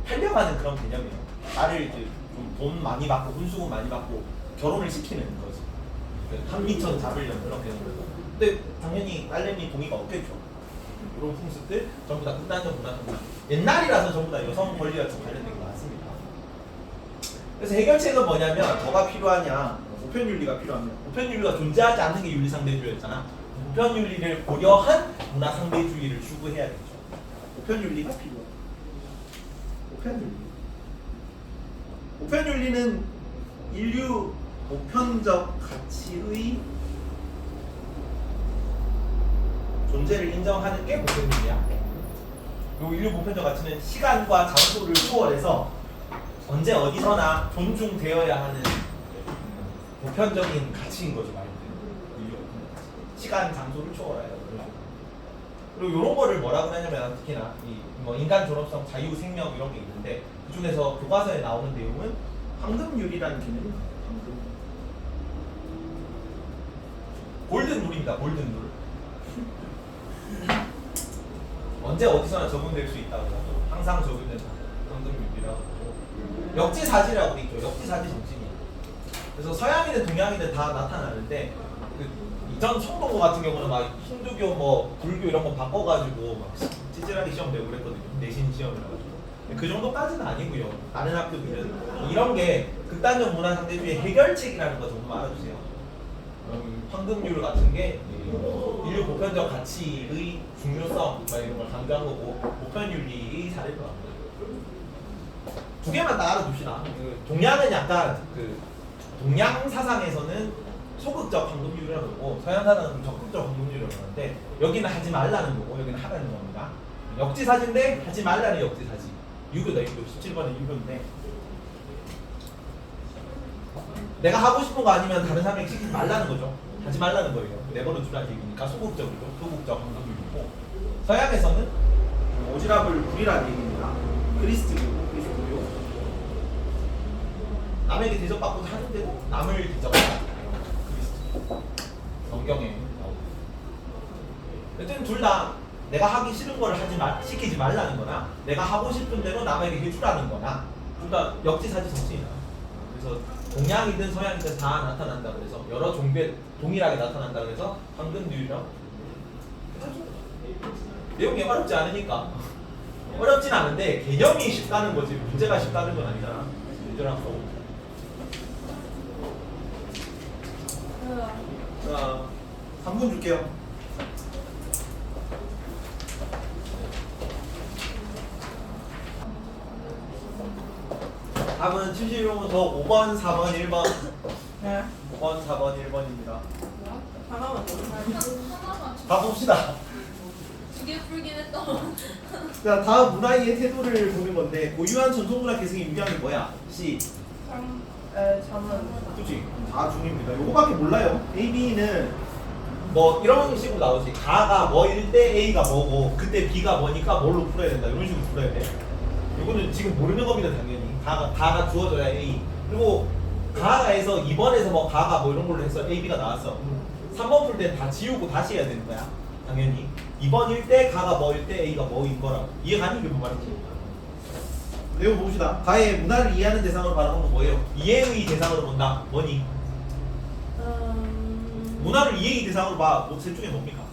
팔려가는 그런 개념이에요. 딸을 이제 좀 돈 많이 받고 훈수금 많이 받고 결혼을 시키는 거지. 한미천 잡으려는 그런 개념이고. 근데 당연히 딸내미 동의가 없겠죠. 이런 풍습들 전부 다 극단적 문화입니다. 옛날이라서 전부 다 여성 권리와 좀 관련된 게 많습니다. 그래서 해결책은 뭐냐면 뭐가 필요하냐? 보편윤리가 필요합니다. 보편윤리가 존재하지 않는 게 윤리상대주의였잖아. 보편윤리를 고려한 문화상대주의를 추구해야겠죠. 보편윤리가 필요해. 보편윤리. 보편윤리는 인류 보편적 가치의 존재를 인정하는 게 보편윤리야. 요 인류 보편적 가치는 시간과 장소를 초월해서 언제 어디서나 존중되어야 하는 보편적인 가치인 거죠, 말 그대로. 인류 보편적 가치. 시간, 장소를 초월해요. 그리고 이런 거를 뭐라고 하냐면 특히나 뭐 인간 존엄성, 자유, 생명 이런 게 있는데 그 중에서 교과서에 나오는 내용은 황금률이라는 개념이 나와요. 황금. 골든 룰입니다. 골든 룰. 언제 어디서나 적용될 수 있다고 하죠. 항상 적용된다. 황금률이라고 하고 역지사지라고 돼 있죠. 역지사지 정신이에요. 그래서 서양이든 동양이든 다 나타나는데 이전 청동고 같은 경우는 막 힌두교 뭐 불교 이런 거 바꿔가지고 막 찌질하게 시험 내고 그랬거든요. 내신 시험이라 가지고. 그 정도까지는 아니고요. 다른 학교들은 이런 게 극단적 문화 상대주의 해결책이라는 거 정도 알아주세요. 황금률 같은 게 인류 보편적 가치의 중요성 이런 걸 강조한 거고 보편윤리의 사례로 나옵니다. 두 개만 다 알아둡시다. 동양은 약간 동양 사상에서는 소극적 황금률이라고 그러고 서양 사상은 적극적 황금률이라고 그러는데 여기는 하지 말라는 거고 여기는 하라는 겁니다. 역지사지인데 하지 말라는 역지사지. 유교다 유교. 17번은 유교인데 내가 하고 싶은 거 아니면 다른 사람에게 시키지 말라는 거죠. 하지 말라는 거예요. 내버려 두라는 얘기니까 소극적이죠. 소극적 황금률이고 서양에서는 오지랖을 부리라는 얘기입니다. 그리스도교. 남에게 대접받고자 하는데도 남을 대접한다. 그리스도. 성경에 나오고. 여튼 둘 다 내가 하기 싫은 걸 시키지 말라는 거나 내가 하고 싶은 대로 남에게 해주라는 거나 둘 다 역지사지 정신이다. 그래서 동양이든 서양이든 다 나타난다 그래서 여러 종교에 동일하게 나타난다 그래서 황금률이랑 내용이 어렵지 않으니까 어렵진 않은데 개념이 쉽다는 거지 문제가 쉽다는 건 아니잖아. 문제랑 또 자, 3분 줄게요. 답은 71번부터 5번, 4번, 1번. 네. 5번, 4번, 1번입니다. 하나만 더. 하나만 가봅시다. 두개 풀긴 했다. 자, 다음 문화의 태도를 보는 건데 고유한 전통문화 계승에 유리한 게 뭐야? C. 잠은. 그치? 다 중입니다. 요거밖에 몰라요. A, B는 뭐 이런 식으로 나오지. 가가 뭐일 때 A가 뭐고 그때 B가 뭐니까 뭘로 풀어야 된다. 이런 식으로 풀어야 돼. 이거는 지금 모르는 겁니다. 당연히. 가가 주어져야 A. 그리고 가가에서 2번에서 뭐 가가 뭐 이런 걸로 해서 A, B가 나왔어. 3번 풀 때 다 지우고 다시 해야 되는 거야. 당연히. 2번일 때 가가 뭐일 때 A가 뭐인 거라고. 이해가니? 이게 뭔 말인지. 내용 봅시다. 가의 문화를 이해하는 대상으로 바라보는 건 뭐예요? 이해의 대상으로 본다. 뭐니? 문화를 이해의 대상으로 봐. 셋 중에 뭡니까?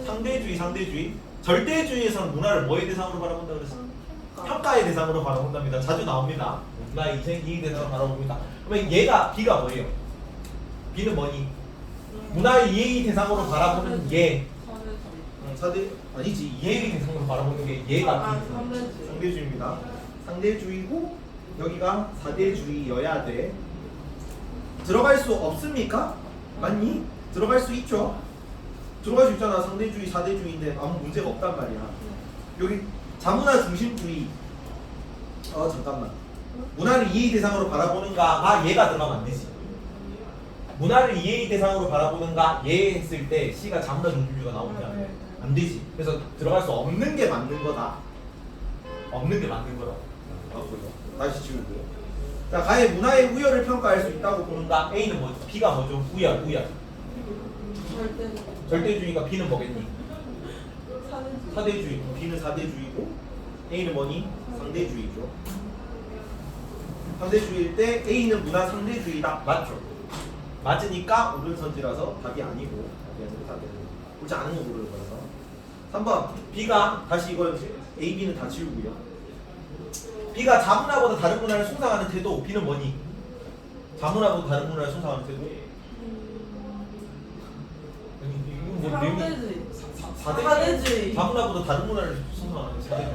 상대주의, 상대주의. 절대주의에서는 문화를 뭐의 대상으로 바라본다 그랬어? 평가의 대상으로 바라본답니다. 자주 나옵니다. 문화의 이해의 대상으로 바라봅니다. 그러면 얘가 B가 뭐예요? B는 뭐니? 문화의 이해의 대상으로 바라보는 얘. 사대 아니지. 이해의 대상으로 바라보는 게 얘가 B. 상대주의입니다. 상대주의고 여기가 사대주의여야 돼. 들어갈 수 없습니까? 맞니? 들어갈 수 있죠. 들어갈 수 있잖아. 상대주의, 사대주의인데 아무 문제가 없단 말이야. 여기 자문화 중심주의. 잠깐만. 문화를 이해의 대상으로 바라보는가가 얘가 들어가면 안 되지. 문화를 이해의 대상으로 바라보는가 얘 했을 때 C가 자문화 중심주의가 나오면 안 되지. 그래서 들어갈 수 없는 게 맞는 거다. 없는 게 맞는 거라고. 다시 지우고요. 자, 가의 문화의 우열을 평가할 수 있다고 보는가? A는 뭐죠? B가 뭐죠? 우열. 절대주의가 B는 뭐겠니? 사대주의. B는 사대주의고 A는 뭐니? 상대주의죠. 상대주의일 때 A는 문화 상대주의다. 맞죠? 맞으니까 오른선지라서 답이 아니고 옳지 않은 거 고르는 거라서. 3번 B가 다시 이걸 A, B는 다 지우고요. B가 자문화보다 다른 문화를 숭상하는 태도. B는 뭐니? 자문화보다 다른 문화를 숭상하는 태도. 이건 뭐 내용이 사대주의. 자문화보다 다른 문화를 숭상하는 사대주의.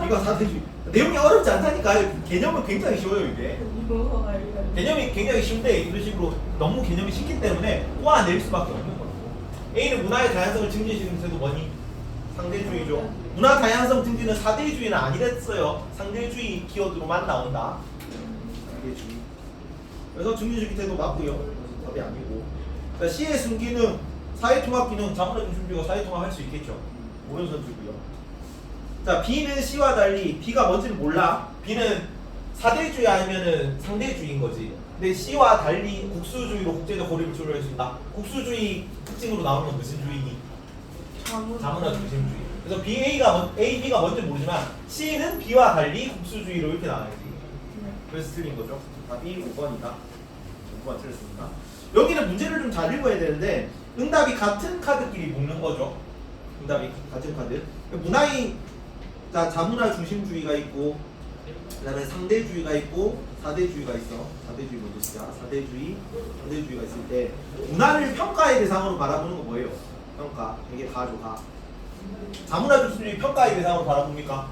B가 사대주의. 내용이 어렵지 않다니까. 개념은 굉장히 쉬워요 이게. 개념이 굉장히 쉬운데 이런 식으로 너무 개념이 쉽기 때문에 꼬아낼 수밖에 없는 거라고. A는 문화의 다양성을 증진시키는 태도 뭐니? 상대주의죠. 문화 다양성 증진은 사대주의는 아니랬어요. 상대주의 키워드로만 나온다. 상대주의. 그래서 증진주의 태도 맞고요. 그래서 답이 아니고. 자, C의 순기능, 사회통합기능, 자문화 중심주의가 사회통합할 수 있겠죠. 오른손주고요. 자, B는 C와 달리 B가 뭔지는 몰라. B는 사대주의 아니면은 상대주의인 거지. 근데 C와 달리 국수주의로 국제적 고립을 조절할 수 있다. 국수주의 특징으로 나오는 건 무슨 주의니? 자문화 중심주의. 그래서 A, B가 뭔지 모르지만 C는 B와 달리 국수주의로 이렇게 나와야지. 그래서 틀린 거죠. 답이 5번이다. 5번 틀렸습니다. 여기는 문제를 좀 잘 읽어야 되는데 응답이 같은 카드끼리 묶는 거죠. 응답이 같은 카드. 문화인 자, 자문화 중심주의가 있고 그 다음에 상대주의가 있고 사대주의가 있어. 사대주의 먼저 쓰자. 상대주의가 있을 때 문화를 평가의 대상으로 바라보는 거 뭐예요? 평가. 이게 다죠, 다. 자문화 중심주의 평가의 대상으로 바라봅니까?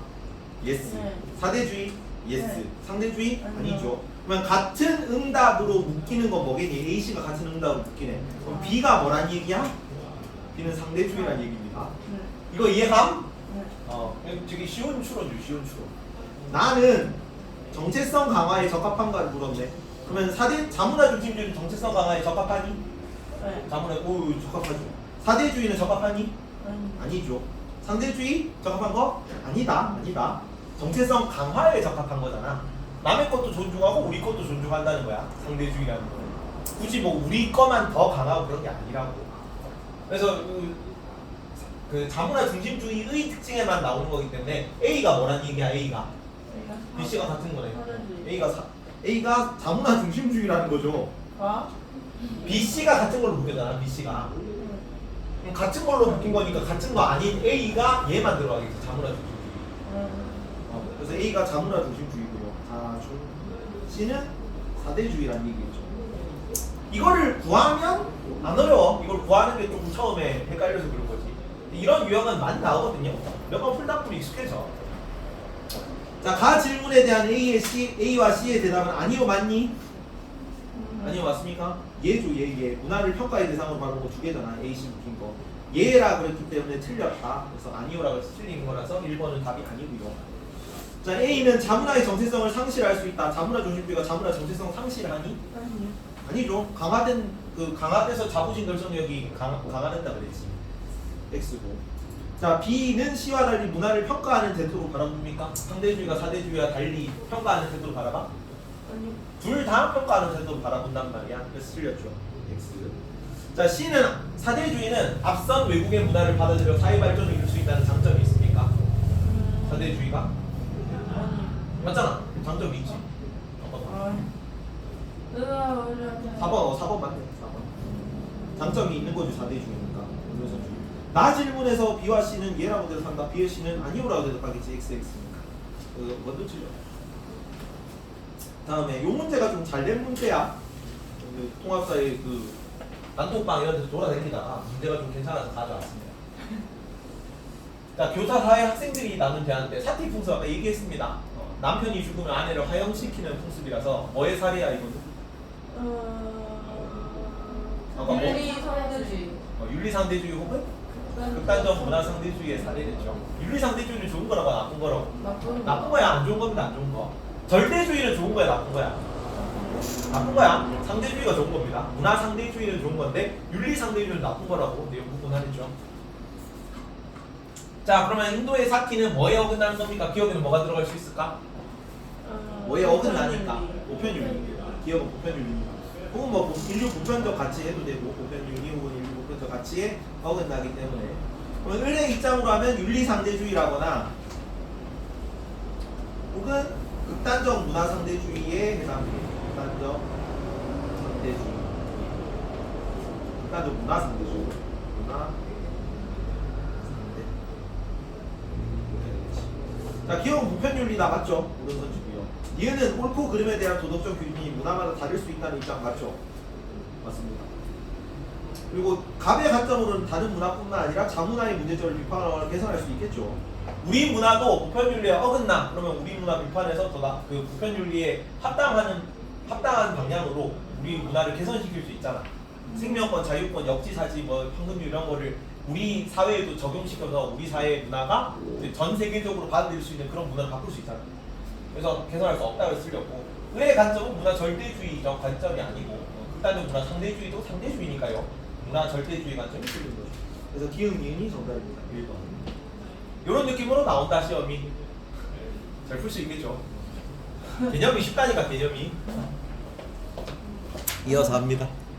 예스. 네. 사대주의? 예스. 네. 상대주의? 아니요. 아니죠. 그러면 같은 응답으로 묶이는 건 뭐겠니? A씨가 같은 응답으로 묶이네. 그럼 B가 뭐란 얘기야? B는 상대주의란 얘기입니다. 네. 이거 이해감? 네. 되게 쉬운 추론이죠, 쉬운 추론. 나는 정체성 강화에 적합한가를 물었네. 그러면 자문화 중심주의는 정체성 강화에 적합하니? 네. 자문화, 오, 적합하죠. 사대주의는 적합하니? 아니. 아니죠. 상대주의 적합한 거? 아니다. 정체성 강화에 적합한 거잖아. 남의 것도 존중하고 우리 것도 존중한다는 거야. 상대주의라는 거는. 굳이 뭐 우리 거만 더 강하고 그런 게 아니라고. 그래서 그 자문화 중심주의의 특징에만 나오는 거기 때문에 A가 뭐란 얘기야? A가 B씨가 같은 거네. A가 자문화 중심주의라는 거죠. B씨가 같은 걸로 묶였잖아. B씨가 같은 걸로 묶인 거니까 같은 거 아닌 A가 얘만 들어가겠지. 자문화 중심주의. 그래서 A가 자문화 중심주의고요. C는 사대주의라는 얘기죠. 이거를 구하면 안 어려워. 이걸 구하는 게 조금 처음에 헷갈려서 그런 거지. 이런 유형은 많이 나오거든요. 몇 번 풀다 보면 익숙해져. 자, 가 질문에 대한 A와 C의 대답은 아니요, 맞니? 아니요, 맞습니까? 예죠, 예. 문화를 평가의 대상으로 바른 거 두 개잖아. A, C 묶인 거. 예라 그랬기 때문에 틀렸다. 그래서 아니요라고 해서 틀린 거라서 1번은 답이 아니고요. 자, A는 자문화의 정체성을 상실할 수 있다. 자문화 중심주의가 자문화 정체성 상실하니? 아니죠. 강화돼서 자부심 결속력이 강화된다 그랬지. X고. 자, B는 C와 달리 문화를 평가하는 태도로 바라봅니까? 상대주의가 사대주의와 달리 평가하는 태도로 바라봐? 둘 다 평가하는 태도로 바라본단 말이야. 그래서 틀렸죠. X. 자, C는 사대주의는 앞선 외국의 문화를 받아들여 사회 발전을 이룰 수 있다는 장점이 있습니까? 사대주의가? 맞잖아. 장점이 있지. 4번 맞네. 4번. 장점이 있는 거죠. 사대주의니까. 나 질문에서 B와 C는 예라고 대답한다. B와 C는 아니오라고 대답하겠지. XX니까. 먼저 틀려. 다음에 요 문제가 좀 잘 된 문제야. 통합사의 난톡방 이런 데서 돌아다니다가 문제가 좀 괜찮아서 가져왔습니다. 자, 교사 사회 학생들이 나눈 대화 때 사티풍습 아까 얘기했습니다. 남편이 죽으면 아내를 화형시키는 풍습이라서 뭐의 사례야 이거는? 아까 뭐? 윤리상대주의 혹은 극단적 문화상대주의의 사례겠죠. 윤리상대주의는 좋은 거라고 나쁜 거라고? 나쁜 거야, 안 좋은 겁니다. 안 좋은 거. 절대주의는 좋은 거야, 나쁜 거야? 나쁜 거야. 상대주의가 좋은 겁니다. 문화상대주의는 좋은 건데 윤리상대주의는 나쁜 거라고 내용 구분하겠죠. 자, 그러면 인도의 사티는 뭐에 어긋나는 겁니까? 기억에는 뭐가 들어갈 수 있을까? 뭐에 어긋나니까 보편윤리. 기억은 보편윤리입니다. 혹은 뭐 인류 보편적 가치 해도 되고 보편윤리 혹은 인류 보편적 가치에 어긋나기 때문에 그러면 을의 입장으로 하면 윤리상대주의라거나 혹은 극단적 문화상대주의에 해당돼요. 극단적 상대주의, 극단적 문화상대주의, 자, 기억은 보편윤리다 맞죠? 오른손치고요. 이유는 옳고 그름에 대한 도덕적 기준이 문화마다 다를 수 있다는 입장 맞죠? 맞습니다. 그리고 갑의 관점으로는 다른 문화뿐만 아니라 자문화의 문제점을 비판하거나 개선할 수 있겠죠. 우리 문화도 보편윤리에 어긋나 그러면 우리 문화 비판에서 그 보편윤리에 합당한 방향으로 우리 문화를 개선시킬 수 있잖아. 생명권, 자유권, 역지사지, 뭐 황금률 이런 거를 우리 사회에도 적용시켜서 우리 사회의 문화가 이제 전 세계적으로 받아들일 수 있는 그런 문화를 바꿀 수 있잖아요. 그래서 개선할 수 없다고 쓰려고. 의의 관점은 문화 절대주의적 관점이 아니고 극단적 문화 상대주의도 상대주의니까요. 문화 절대주의 관점이 쓰는 거죠. 그래서 기흥 이은이 정답입니다. 1번. 이런 느낌으로 나온다 시험이. 잘 풀 수 있겠죠. 개념이 쉽다니까 개념이. 이어서 합니다.